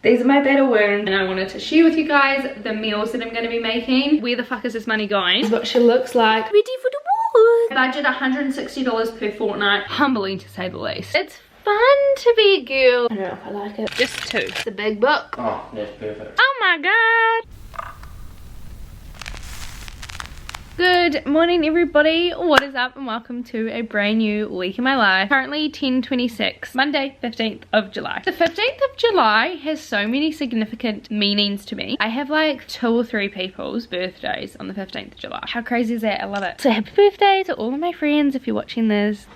These are my battle wounds, and I wanted to share with you guys the meals that I'm going to be making. Where the fuck is this money going? This is what she looks like. Ready for the war. Budget $160 per fortnight. Humbling to say the least. It's fun to be a girl. I don't know if I like it. Just 2. It's a big book. Oh, that's perfect. Oh my god. Good morning everybody, what is up and welcome to a brand new week in my life. Currently 10:26, Monday 15th of July. The 15th of July has so many significant meanings to me. I have like 2 or 3 people's birthdays on the 15th of July. How crazy is that? I love it. So happy birthday to all of my friends if you're watching this.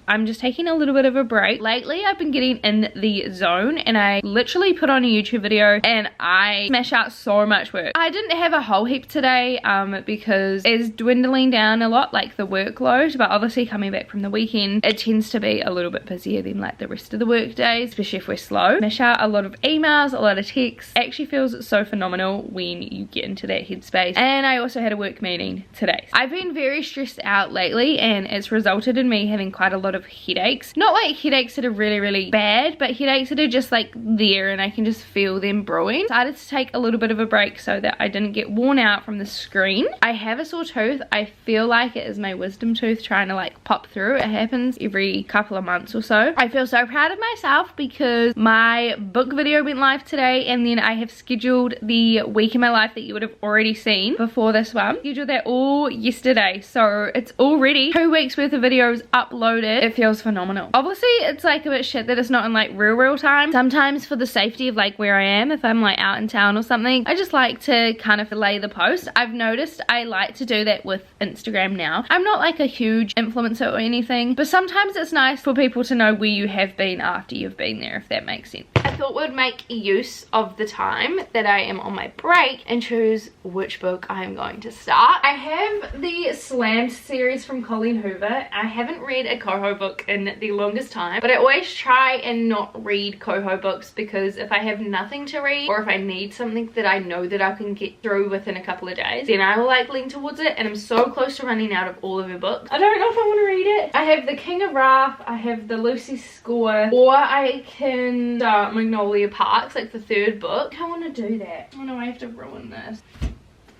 I'm just taking a little bit of a break. Lately I've been getting in the zone and I literally put on a YouTube video and I smash out so much work. I didn't have a whole heap today because it's dwindling down a lot, like the workload, but obviously coming back from the weekend it tends to be a little bit busier than like the rest of the work days, especially if we're slow. Smash out a lot of emails, a lot of texts. It actually feels so phenomenal when you get into that headspace. And I also had a work meeting today. I've been very stressed out lately and it's resulted in me having quite a lot of headaches. Not like headaches that are really bad, but headaches that are just like there and I can just feel them brewing. Decided to take a little bit of a break so that I didn't get worn out from the screen. I have a sore tooth. I feel like it is my wisdom tooth trying to like pop through. It happens every couple of months or so. I feel so proud of myself because my book video went live today and then I have scheduled the week in my life that you would have already seen before this one. Scheduled that all yesterday, so it's already 2 weeks worth of videos uploaded. It feels phenomenal. Obviously it's like a bit shit that it's not in like real time. Sometimes for the safety of like where I am, if I'm like out in town or something, I just like to kind of delay the post. I've noticed I like to do that with Instagram now. I'm not like a huge influencer or anything, but sometimes it's nice for people to know where you have been after you've been there, if that makes sense. I thought we'd make use of the time that I am on my break and choose which book I am going to start. I have the Slammed series from Colleen Hoover. I haven't read a Coho book in the longest time, but I always try and not read Coho books because if I have nothing to read or if I need something that I know that I can get through within a couple of days, then I will like lean towards it, and I'm so close to running out of all of her books. I don't know if I want to read it. I have The King of Wrath, I have The Lucy Score, or I can start Magnolia Parks, like the 3rd book. I want to do that. Oh no, I have to ruin this.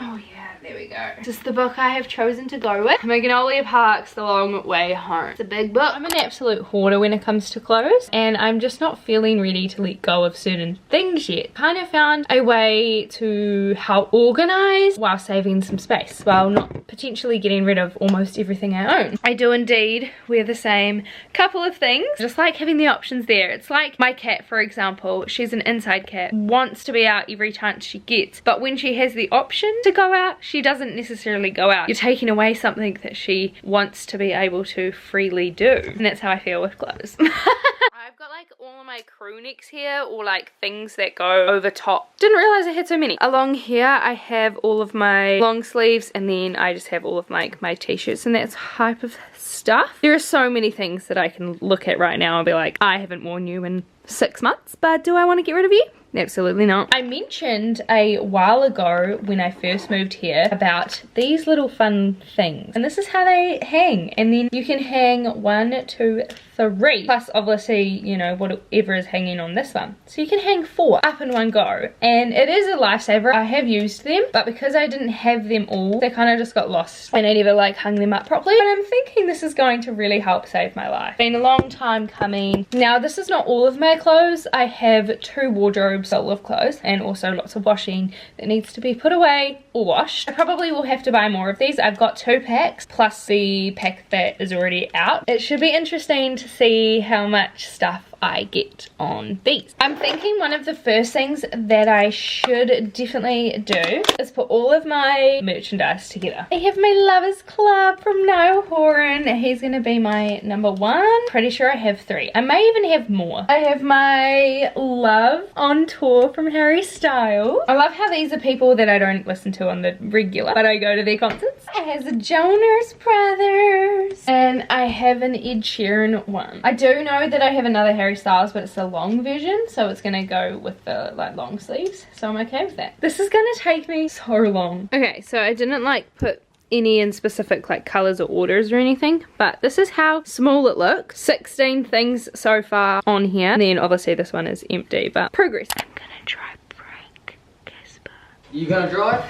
Oh yeah, there we go. This is the book I have chosen to go with. Magnolia Park's The Long Way Home. It's a big book. I'm an absolute hoarder when it comes to clothes, and I'm just not feeling ready to let go of certain things yet. Kind of found a way to help organize while saving some space, while not potentially getting rid of almost everything I own. I do indeed wear the same couple of things. Just like having the options there. It's like my cat, for example. She's an inside cat. Wants to be out every chance she gets, but when she has the option to go out, she doesn't necessarily go out. You're taking away something that she wants to be able to freely do, and that's how I feel with clothes. I've got like all of my crew necks here, or like things that go over top. Didn't realize I had so many. Along here I have all of my long sleeves, and then I just have all of like my t-shirts and that type of stuff. There are so many things that I can look at right now and be like, I haven't worn you in 6 months, but do I want to get rid of you? Absolutely not. I mentioned a while ago when I first moved here about these little fun things, and this is how they hang, and then you can hang 1, 2, 3 plus obviously, you know, whatever is hanging on this one, so you can hang 4 up in one go, and it is a lifesaver. I have used them, but because I didn't have them all, they kind of just got lost and I never like hung them up properly, but I'm thinking this is going to really help save my life. Been a long time coming. Now this is not all of my clothes. I have 2 wardrobes full of clothes and also lots of washing that needs to be put away or washed. I probably will have to buy more of these. I've got 2 packs plus the pack that is already out. It should be interesting to see how much stuff I get on these. I'm thinking one of the first things that I should definitely do is put all of my merchandise together. I have my Lovers Club from Niall Horan. He's gonna be my #1. Pretty sure I have 3. I may even have more. I have my Love on Tour from Harry Styles. I love how these are people that I don't listen to on the regular, but I go to their concerts. I have the Jonas Brothers, and I have an Ed Sheeran one. I do know that I have another Harry Styles, but it's the long version, so it's gonna go with the like long sleeves, so I'm okay with that. This is gonna take me so long. Okay, so I didn't like put any in specific like colors or orders or anything, but this is how small it looks. 16 things so far on here, and then obviously this one is empty, but progress. I'm gonna try prank Casper. You gonna drive?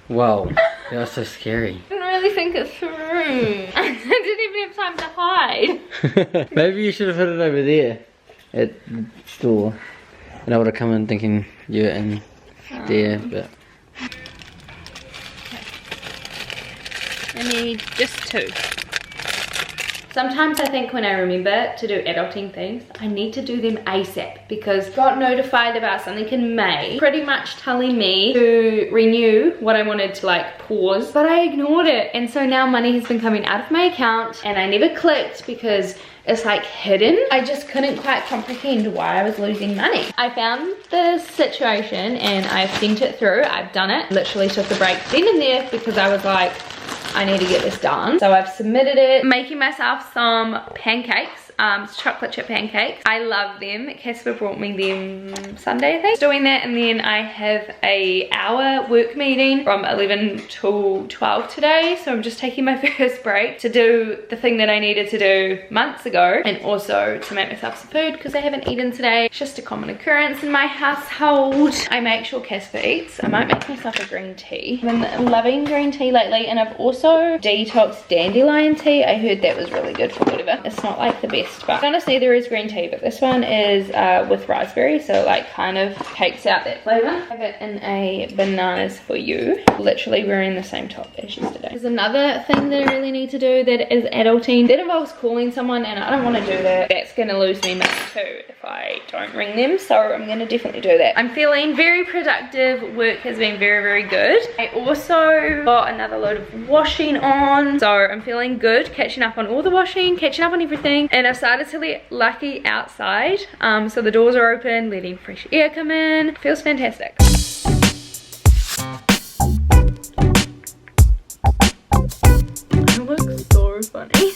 Wow, that was so scary. I didn't really think it through. I didn't even have time to hide. Maybe you should have put it over there at the store. And I would have come in thinking you're in there, but... I need just 2. Sometimes I think when I remember to do adulting things, I need to do them ASAP, because got notified about something in May, pretty much telling me to renew what I wanted to like pause, but I ignored it. And so now money has been coming out of my account and I never clicked because it's like hidden. I just couldn't quite comprehend why I was losing money. I found the situation and I've sent it through. I've done it. Literally took a break then and there because I was like, I need to get this done. So I've submitted it. Making myself some pancakes. Chocolate chip pancakes. I love them. Casper brought me them Sunday, I think. Doing that, and then I have a hour work meeting from 11 till 12 today. So I'm just taking my first break to do the thing that I needed to do months ago, and also to make myself some food because I haven't eaten today. It's just a common occurrence in my household. I make sure Casper eats. I might make myself a green tea. I've been loving green tea lately, and I've also detoxed dandelion tea. I heard that was really good for whatever. It's not like the best, but honestly there is green tea, but this one is with raspberry, so it like kind of takes out that flavor. I have it in a bananas for you. Literally wearing the same top as yesterday. There's another thing that I really need to do that is adulting. That involves calling someone, and I don't want to do that. That's going to lose me money too if I don't ring them, so I'm going to definitely do that. I'm feeling very productive. Work has been very, very good. I also got another load of washing on, so I'm feeling good, catching up on all the washing, catching up on everything. And I started to let Lucky outside, so the doors are open, letting fresh air come in. Feels fantastic. I look so funny.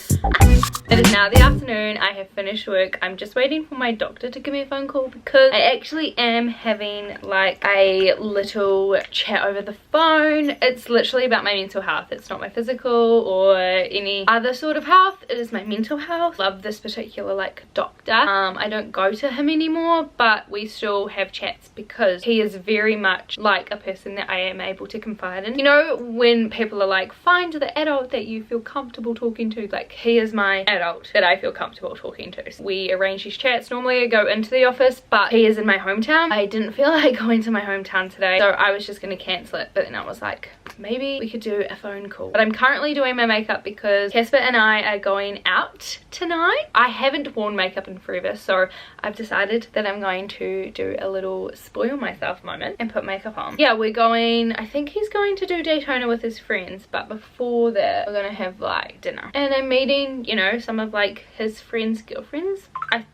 It is now the afternoon. I have finished work. I'm just waiting for my doctor to give me a phone call because I actually am having like a little chat over the phone. It's literally about my mental health. It's not my physical or any other sort of health. It is my mental health. Love this particular like doctor. I don't go to him anymore, but we still have chats because he is very much like a person that I am able to confide in. You know, when people are like, find the adult that you feel comfortable talking to, like he is my adult that I feel comfortable talking to. So we arrange these chats. Normally I go into the office, but he is in my hometown. I didn't feel like going to my hometown today, so I was just going to cancel it, but then I was like, maybe we could do a phone call. But I'm currently doing my makeup because Casper and I are going out tonight. I haven't worn makeup in forever, so I've decided that I'm going to do a little spoil myself moment and put makeup on. Yeah, we're going, I think he's going to do Daytona with his friends, but before that we're gonna have like dinner, and I'm meeting, you know, some of like his friends' girlfriends. I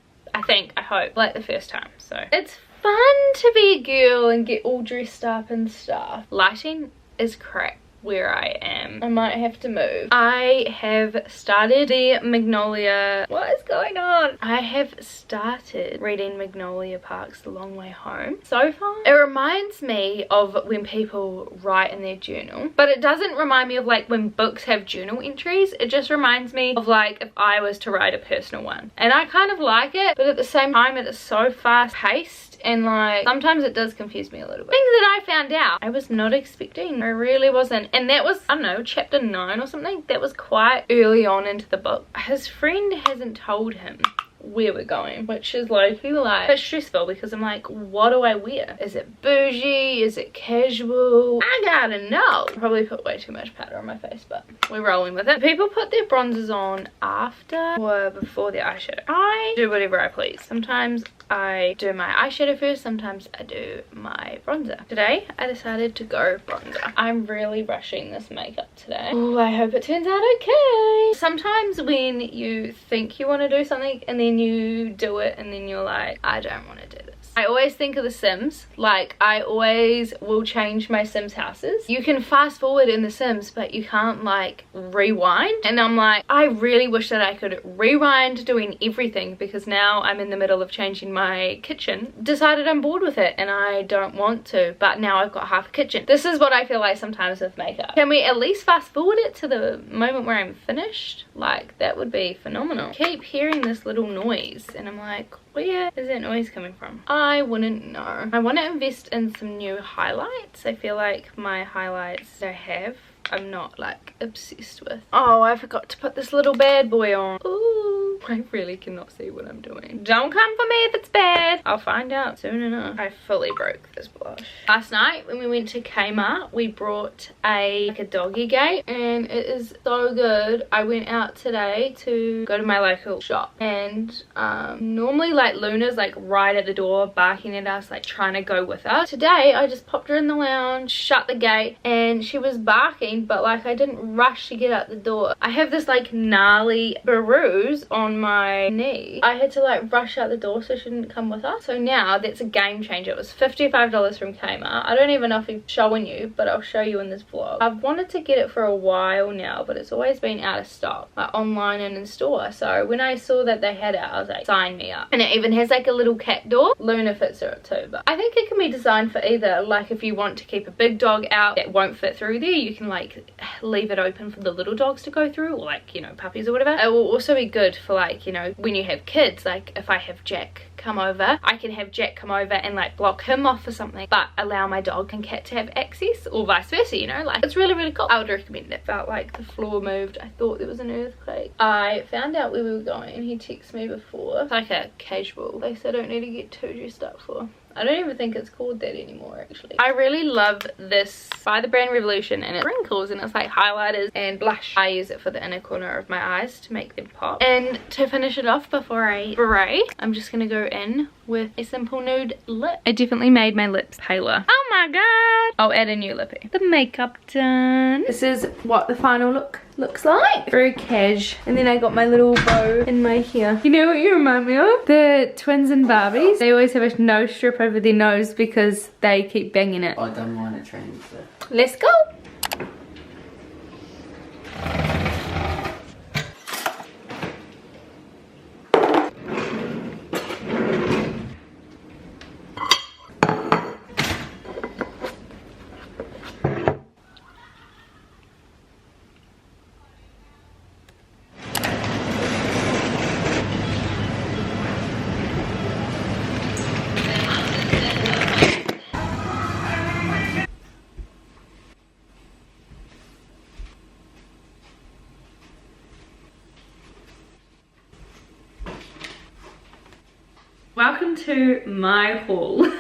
hope, like the first time. So it's fun to be a girl and get all dressed up and stuff. Lighting is crap where I am. I might have to move. I have started the Magnolia. What is going on? I have started reading Magnolia Park's The Long Way Home so far. It reminds me of when people write in their journal, but it doesn't remind me of like when books have journal entries. It just reminds me of like if I was to write a personal one, and I kind of like it, but at the same time it is so fast paced. And like sometimes it does confuse me a little bit. Things that I found out I was not expecting. I really wasn't. And that was, I don't know, chapter 9 or something. That was quite early on into the book. His friend hasn't told him where we're going, which is like, feel like it's stressful because I'm like, what do I wear? Is it bougie? Is it casual? I gotta know. Probably put way too much powder on my face, but we're rolling with it. People put their bronzers on after or before their eyeshadow. I do whatever I please. Sometimes I do my eyeshadow first, sometimes I do my bronzer. Today I decided to go bronzer. I'm really rushing this makeup today. Oh, I hope it turns out okay. Sometimes when you think you want to do something and then you do it and then you're like, I don't want to do this. I always think of The Sims. Like, I always will change my Sims houses. You can fast forward in The Sims, but you can't like rewind. And I'm like, I really wish that I could rewind doing everything, because now I'm in the middle of changing my kitchen. Decided I'm bored with it and I don't want to, but now I've got half a kitchen. This is what I feel like sometimes with makeup. Can we at least fast forward it to the moment where I'm finished? Like, that would be phenomenal. Keep hearing this little noise and I'm like, where is that noise coming from? I wouldn't know. I want to invest in some new highlights. I feel like my highlights I have, I'm not like obsessed with. Oh, I forgot to put this little bad boy on. Ooh, I really cannot see what I'm doing. Don't come for me if it's bad. I'll find out soon enough. I fully broke this blush. Last night when we went to Kmart, we brought a doggy gate and it is so good. I went out today to go to my local shop and normally like Luna's like right at the door barking at us, like trying to go with us. Today I just popped her in the lounge, shut the gate, and she was barking, but like I didn't rush to get out the door. I have this like gnarly bruise on my knee. I had to like rush out the door so she didn't come with us. So now that's a game changer. It was $55 from Kmart. I don't even know if I'm showing you, but I'll show you in this vlog. I've wanted to get it for a while now, but it's always been out of stock, like online and in store. So when I saw that they had it, I was like, sign me up. And it even has like a little cat door. Luna fits her too, but I think it can be designed for either. Like if you want to keep a big dog out that won't fit through there, you can like leave it open for the little dogs to go through, or like, you know, puppies or whatever. It will also be good for like, you know, when you have kids. Like if I have Jack come over, I can have Jack come over and like block him off for something, but allow my dog and cat to have access, or vice versa, you know. Like it's really, really cool. I would recommend it. Felt like the floor moved. I thought there was an earthquake. I found out where we were going. He texted me before. It's like a casual place I don't need to get too dressed up for. I don't even think it's called that anymore, actually. I really love this by the brand Revolution, and it wrinkles and it's like highlighters and blush. I use it for the inner corner of my eyes to make them pop. And to finish it off before I spray, I'm just gonna go in with a simple nude lip. It definitely made my lips paler. Oh my god! I'll add a new lippy. The makeup done. This is what the final look looks like. Very cash. And then I got my little bow in my hair. You know what you remind me of? The twins and Barbies. They always have a nose strip over their nose because they keep banging it. I don't mind it training, so. Let's go. Welcome to my haul.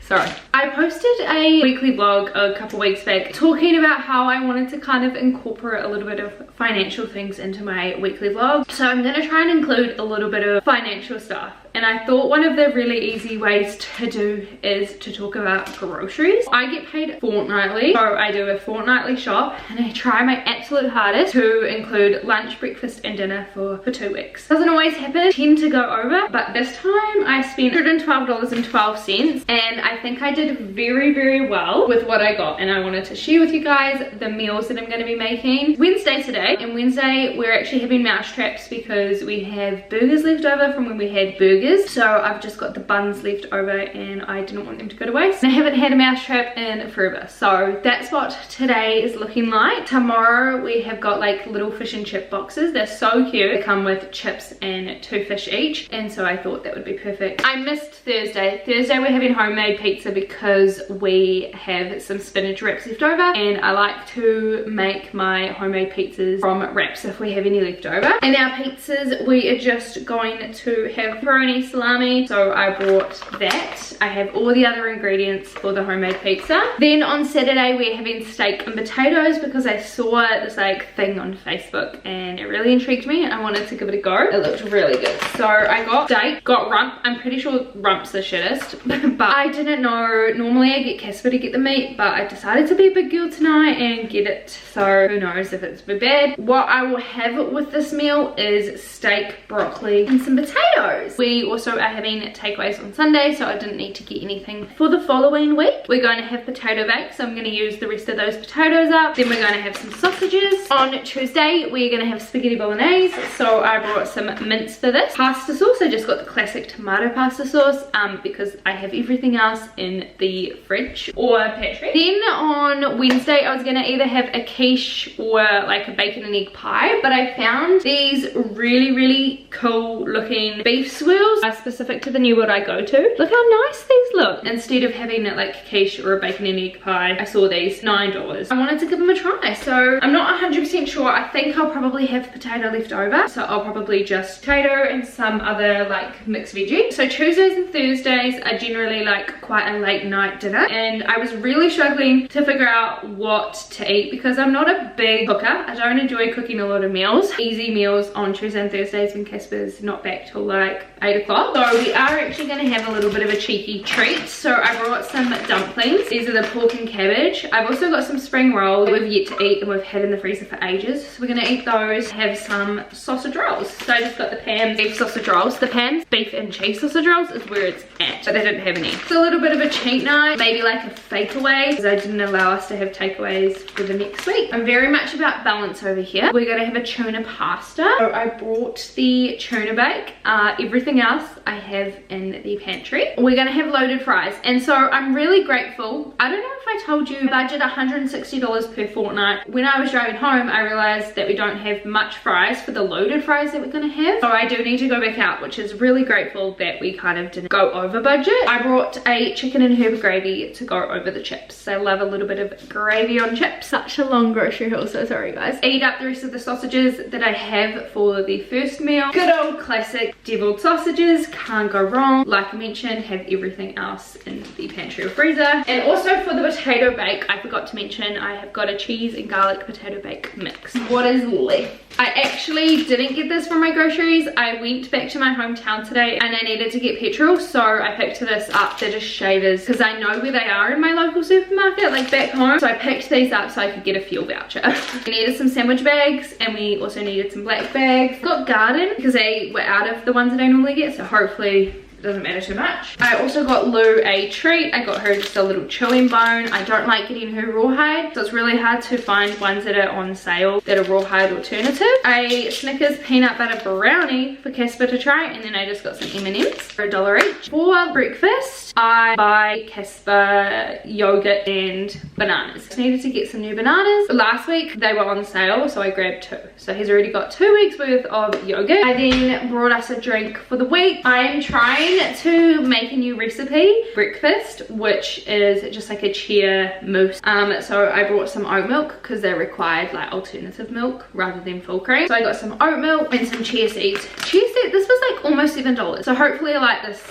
Sorry. I posted a weekly vlog a couple weeks back talking about how I wanted to kind of incorporate a little bit of financial things into my weekly vlog. So I'm going to try and include a little bit of financial stuff. And I thought one of the really easy ways to do is to talk about groceries. I get paid fortnightly, so I do a fortnightly shop and I try my absolute hardest to include lunch, breakfast and dinner for 2 weeks. Doesn't always happen, I tend to go over, but this time I spent $112.12 and I think I did very, very well with what I got, and I wanted to share with you guys the meals that I'm going to be making. Wednesday today, and Wednesday we're actually having mousetraps because we have burgers left over from when we had burgers. So I've just got the buns left over and I didn't want them to go to waste. And I haven't had a mousetrap in forever. So that's what today is looking like. Tomorrow we have got like little fish and chip boxes. They're so cute. They come with chips and 2 fish each. And so I thought that would be perfect. I missed Thursday. Thursday we're having homemade pizza because we have some spinach wraps left over. And I like to make my homemade pizzas from wraps if we have any left over. And our pizzas, we are just going to have pepperoni, salami, so I bought that. I have all the other ingredients for the homemade pizza. Then on Saturday we're having steak and potatoes because I saw this like thing on Facebook and it really intrigued me and I wanted to give it a go. It looked really good. So I got steak, got rump. I'm pretty sure rump's the shittest, but I didn't know. Normally I get Casper to get the meat, but I decided to be a big girl tonight and get it. So who knows if it's bad. What I will have with this meal is steak, broccoli and some potatoes. We we also are having takeaways on Sunday, so I didn't need to get anything for the following week. We're going to have potato bake, so I'm going to use the rest of those potatoes up. Then we're going to have some sausages. On Tuesday, we're going to have spaghetti bolognese, so I brought some mince for this. Pasta sauce, I just got the classic tomato pasta sauce because I have everything else in the fridge or pantry. Then on Wednesday, I was going to either have a quiche or like a bacon and egg pie, but I found these really cool looking beef swirls specific to the New World I go to. Look how nice these look. Instead of having it like quiche or a bacon and egg pie, I saw these, $9. I wanted to give them a try, so I'm not 100% sure. I think I'll probably have potato left over, so I'll probably just potato and some other like mixed veggie. So Tuesdays and Thursdays are generally like quite a late night dinner, and I was really struggling to figure out what to eat because I'm not a big cooker. I don't enjoy cooking a lot of meals. Easy meals on Tuesday and Thursdays when Casper's not back till like 8 o'clock. So we are actually going to have a little bit of a cheeky treat. So I brought some dumplings. These are the pork and cabbage. I've also got some spring rolls that we've yet to eat and we've had in the freezer for ages. So we're going to eat those, have some sausage rolls. So I just got the Pam's beef sausage rolls. The Pam's beef and cheese sausage rolls is where it's at, but they didn't have any. It's a little bit of a cheat night, maybe like a fakeaway, because I didn't allow us to have takeaways for the next week. I'm very much about balance over here. We're going to have a tuna pasta. So I brought the tuna bake. Everything else I have in the pantry. We're going to have loaded fries, and so I'm really grateful. I don't know if I told you, budget $160 per fortnight. When I was driving home, I realized that we don't have much fries for the loaded fries that we're going to have, so I do need to go back out, which is really grateful that we kind of didn't go over budget. I brought a chicken and herb gravy to go over the chips. I love a little bit of gravy on chips. Such a long grocery haul, so sorry guys. Eat up the rest of the sausages that I have for the first meal. Good old classic deviled sausages, can't go wrong. Like I mentioned, have everything else in the pantry or freezer. And also for the potato bake, I forgot to mention I have got a cheese and garlic potato bake mix. What is left? I actually didn't get this from my groceries. I went back to my hometown today and I needed to get petrol, so I picked this up. They're just shavers because I know where they are in my local supermarket, like back home. So I picked these up so I could get a fuel voucher. We needed some sandwich bags and we also needed some black bags. Got garden because they were out of the ones that I normally get, so hopefully it doesn't matter too much. I also got Lou a treat. I got her just a little chewing bone. I don't like getting her rawhide, so it's really hard to find ones that are on sale that are rawhide alternative. A Snickers peanut butter brownie for Casper to try, and then I just got some M&Ms for $1 each. For breakfast, I buy Casper yogurt and bananas. Just needed to get some new bananas. Last week they were on sale, so I grabbed 2. So he's already got 2 weeks worth of yogurt. I then brought us a drink for the week. I am trying to make a new recipe, breakfast, which is just like a chia mousse. So I brought some oat milk because they required like alternative milk rather than full cream. So I got some oat milk and some chia seeds. Chia seeds, this was like almost $7. So hopefully I like this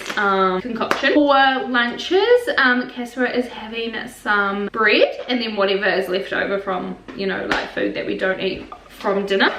concoction. For lunches, Casper is having some bread and then whatever is left over from, you know, like food that we don't eat from dinner.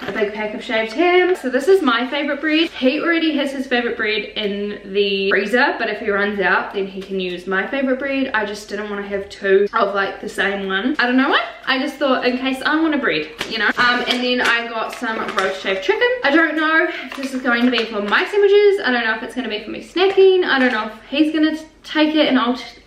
A big pack of shaved ham. So this is my favorite bread. He already has his favorite bread in the freezer, but if he runs out then he can use my favorite bread. I just didn't want to have 2 of like the same one. I don't know why. I just thought in case I want a bread, you know. And then I got some roast shaved chicken. I don't know if this is going to be for my sandwiches. I don't know if it's going to be for me snacking. I don't know if he's going to take it and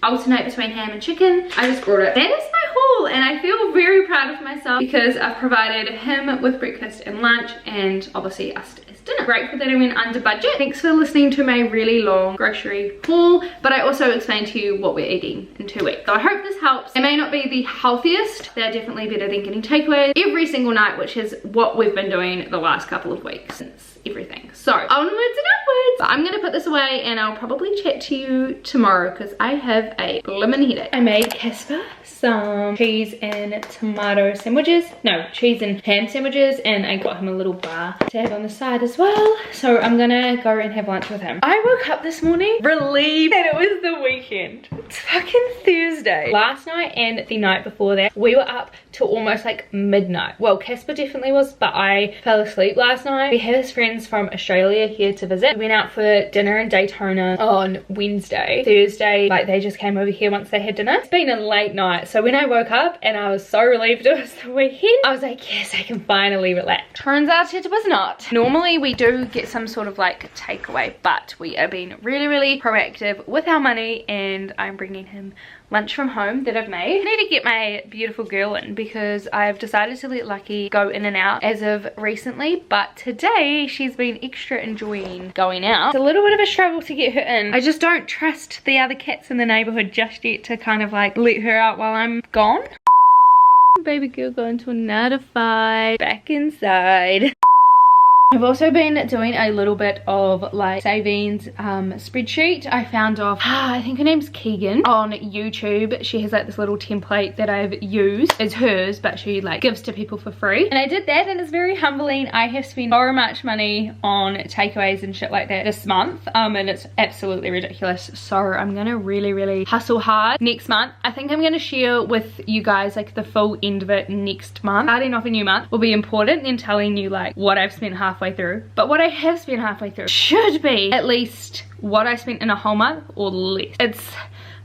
alternate between ham and chicken. I just brought it. That is my haul, and I feel very proud of myself because I've provided him with breakfast and lunch, and obviously us as dinner. Grateful that I went under budget. Thanks for listening to my really long grocery haul, but I also explained to you what we're eating in 2 weeks. So I hope this helps. It may not be the healthiest. They're definitely better than getting takeaways every single night, which is what we've been doing the last couple of weeks since everything. So onwards and upwards. But I'm gonna put this away and I'll probably chat to you tomorrow because I have a blimmin' headache. I made Casper some cheese and tomato sandwiches. No, cheese and ham sandwiches, and I got him a little bar to have on the side as well. So I'm gonna go and have lunch with him. I woke up this morning relieved that it was the weekend. It's fucking Thursday. Last night and the night before that, we were up till almost like midnight. Well, Casper definitely was, but I fell asleep last night. We had his friends from Australia here to visit. We went out for dinner in Daytona on Wednesday. Thursday, like, they just came over here once they had dinner. It's been a late night, so when I woke up and I was so relieved it was the weekend, I was like, yes, I can finally relax. Turns out it was not. Normally we do get some sort of like takeaway, but we are being really proactive with our money, and I'm bringing him lunch from home that I've made. I need to get my beautiful girl in because I've decided to let Lucky go in and out as of recently, but today she's been extra enjoying going out. It's a little bit of a struggle to get her in. I just don't trust the other cats in the neighborhood just yet to kind of like let her out while I'm gone. Baby girl going to another fight. Back inside. I've also been doing a little bit of like savings spreadsheet. I found off, I think her name's Keegan on YouTube. She has like this little template that I've used. It's hers, but she like gives to people for free. And I did that and it's very humbling. I have spent so much money on takeaways and shit like that this month. And it's absolutely ridiculous. So I'm gonna really hustle hard next month. I think I'm gonna share with you guys like the full end of it next month. Starting off a new month will be important in telling you like what I've spent halfway through, but what I have spent halfway through should be at least what I spent in a whole month or less. It's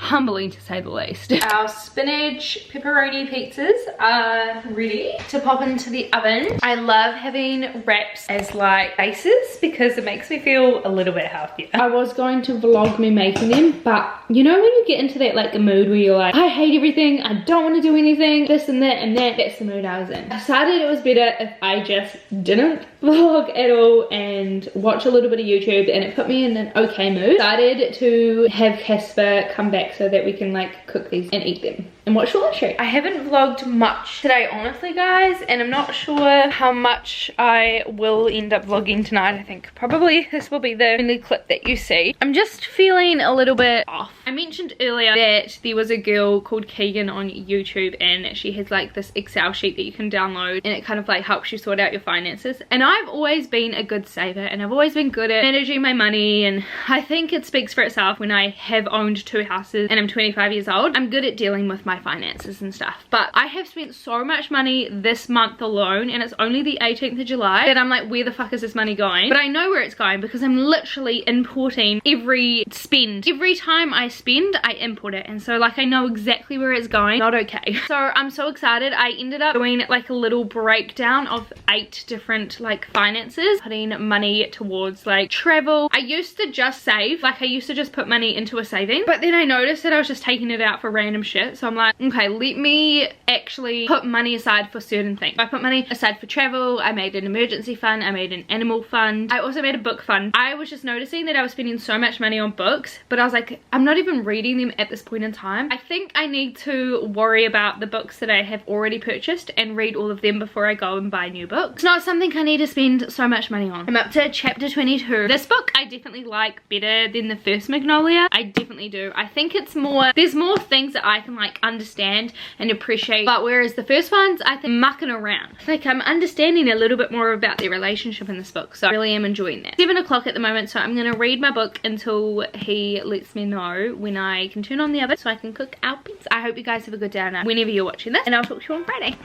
humbling to say the least. Our spinach pepperoni pizzas are ready to pop into the oven. I love having wraps as like bases because it makes me feel a little bit healthier. I was going to vlog me making them, but you know when you get into that like mood where you're like, I hate everything, I don't want to do anything, this and that and that, that's the mood I was in. I decided it was better if I just didn't vlog at all and watch a little bit of YouTube, and it put me in an okay mood. Decided to have Casper come back so that we can like cook these and eat them and watch the lunch show. I haven't vlogged much today honestly guys, and I'm not sure how much I will end up vlogging tonight. I think probably this will be the only clip that you see. I'm just feeling a little bit off. I mentioned earlier that there was a girl called Keegan on YouTube, and she has like this Excel sheet that you can download, and it kind of like helps you sort out your finances. And I've always been a good saver, and I've always been good at managing my money, and I think it speaks for itself when I have owned 2 houses and I'm 25 years old. I'm good at dealing with my finances and stuff, but I have spent so much money this month alone, and it's only the 18th of July, that I'm like, where the fuck is this money going? But I know where it's going because I'm literally importing every spend. Every time I spend, I import it, and so like I know exactly where it's going. Not okay. So I'm so excited. I ended up doing like a little breakdown of 8 different like finances, putting money towards like travel. I used to just save, like I used to just put money into a saving, but then I noticed that I was just taking it out for random shit. So I'm like, okay, let me actually put money aside for certain things. I put money aside for travel. I made an emergency fund. I made an animal fund. I also made a book fund. I was just noticing that I was spending so much money on books, but I was like, I'm not even reading them at this point in time. I think I need to worry about the books that I have already purchased and read all of them before I go and buy new books. It's not something I need to spend so much money on. I'm up to chapter 22. This book I definitely like better than the first Magnolia. I definitely do. I think it's more, there's more things that I can like understand and appreciate, but whereas the first ones I think mucking around. Like I'm understanding a little bit more about their relationship in this book, so I really am enjoying that. 7 o'clock at the moment, so I'm gonna read my book until he lets me know when I can turn on the oven so I can cook our pizza. I hope you guys have a good day now whenever you're watching this, and I'll talk to you on Friday.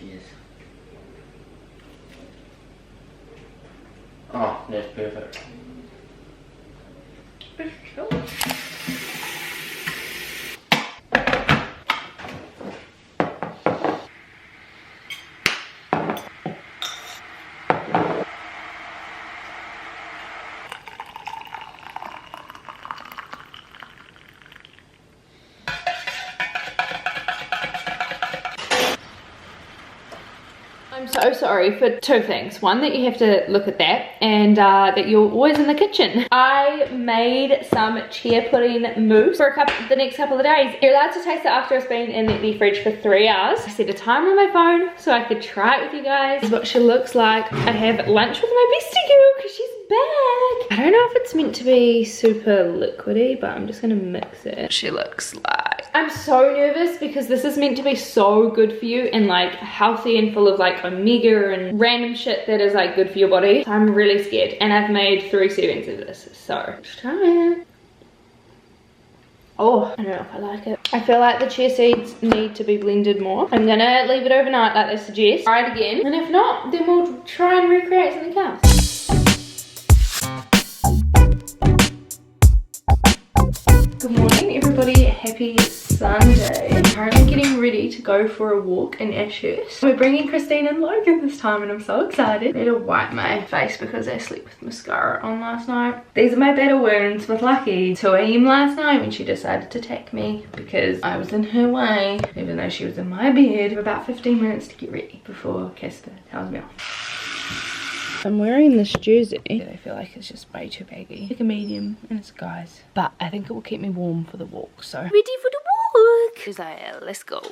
Cheers. Oh, that's perfect. I'm so sorry for two things. One, that you have to look at that, and that you're always in the kitchen. I made some chia pudding mousse for the next couple of days. You're allowed to taste it after it's been in the fridge for 3 hours. I set a timer on my phone so I could try it with you guys. This is what she looks like. I have lunch with my bestie girl because she's back. I don't know if it's meant to be super liquidy, but I'm just gonna mix it. She looks like. I'm so nervous because this is meant to be so good for you and like healthy and full of like omega and random shit that is like good for your body. So I'm really scared, and I've made 3 servings of this, so let's try it. Oh, I don't know if I like it. I feel like the chia seeds need to be blended more. I'm gonna leave it overnight like they suggest. Try it again, and if not, then we'll try and recreate something else. Good morning everybody, happy Sunday. I'm currently getting ready to go for a walk in Ashurst. We're bringing Christine and Logan this time and I'm so excited. I need to wipe my face because I slept with mascara on last night. These are my battle wounds with Lucky. 2 AM last night when she decided to attack me because I was in her way, even though she was in my bed. For about 15 minutes to get ready before Casper tells me off. I'm wearing this jersey. I feel like it's just way too baggy. Like a medium, and it's guys. But I think it will keep me warm for the walk, so. Ready for the walk! She's like, let's go.